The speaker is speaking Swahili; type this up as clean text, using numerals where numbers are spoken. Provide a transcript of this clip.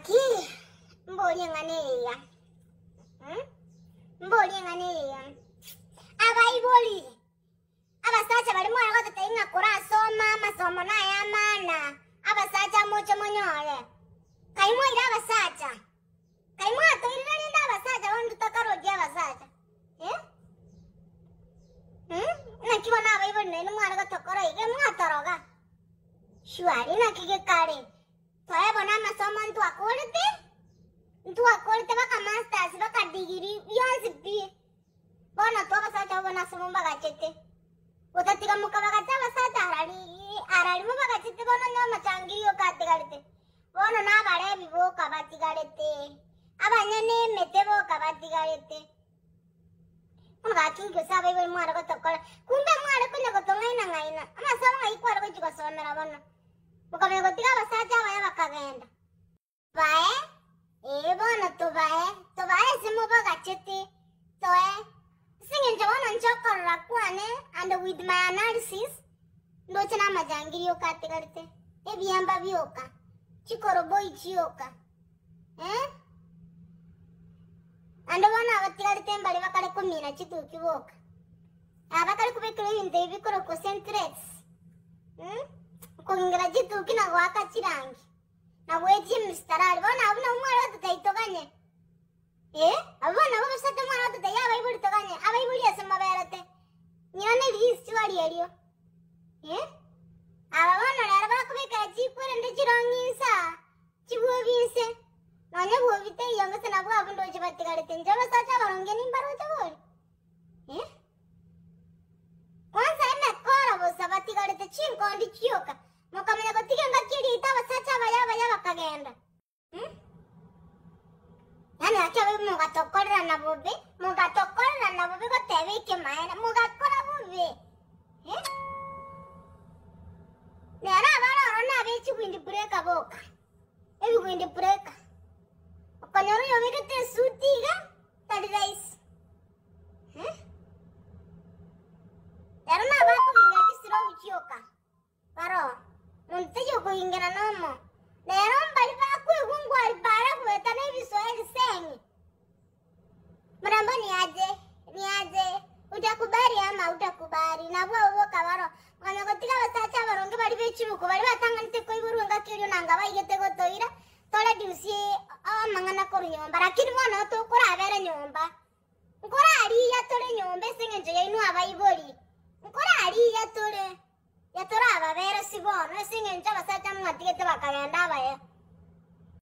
Aki, mbonye nganeya. Mbonye nganeya. Abayiboli. Abasacha bali mwana ko tatainga kurasoma masomo na ya mana. Abasacha mocho monyole. Kaimwe ira abasacha. Kaimwe atoire nda abasacha wandu takaroje abasacha. Na kibona abayiboli nene mwana ko tokora ige mwatoroga. Shwari na kige kare. Toya bona masomo ntu akolite baka masters baka degree yonsipi. Bona to abasacha bona sumumba gachete. Utatiga mukabaga cy'abasacha arari mu bagachite bona nyama cyangiriyo kategarite. Bona nabare biboka batigarite. Abanyene metebo kabatigarite. Mugakinge sabe bwe mwara gotokora. Kumbe mwara kunye gotongaina ngaina. Amasomo ayikwara ko kigosomera bona. Mukamenya gotiga abasacha baya bakagenda. Bae? Bona tubae simu bagachete. Toe singing Joanna and Chokora Kwane, and with my analysis, Dochana Majangio Categorite, Ebiamba Bioka, Chikoroboy Chioka. And the one of Tilatem Balivacalcomina Chitukiwoka. Abacalcubeco in the Vicoro concentrates. Congratulating a waka chirang. Now wait him, Mr. Alvon, I've no more at the Taitogane. I want to set them out of the Yavay to Ganya. I will yes, my verite. Yana is to a radio. I want to have a quick cheaper and the Jirong Insa. Chibuavise. None will be the youngest and above and Roger Vatican and Java such a long getting barrel. Once I met Cora was Savatical at the chink on the Chioka. Mokamaka Tigan Kiri, such a Vayava Kaganda. Yana kabe mugatokora na bobe ko tebe ke maana mugatokora bobe nera bana rona be chibindi breka boka ebi gwindi breka okanyoro yobe ke sutiga tadi guys nera ba ko inga disiro uchiyoka paro munte yo ko inga na nomo nera mbali ba ko ngwari bara ko etane bisoeli sengi Mramba niaje utakubali ama utakubali na bwo kabaro mwana gotiga basacha baronge bari bechiruko bari batangante ko iburunga kiryo nanga bayete gotoira tola diusi mangana korunyomba lakini mwana to kora abere nyomba nkora ari ya tole nyombe sengenje yainu abayiboli nkora ari ya tole ababere sibono sengenje basacha mwatigete bakagenda abaye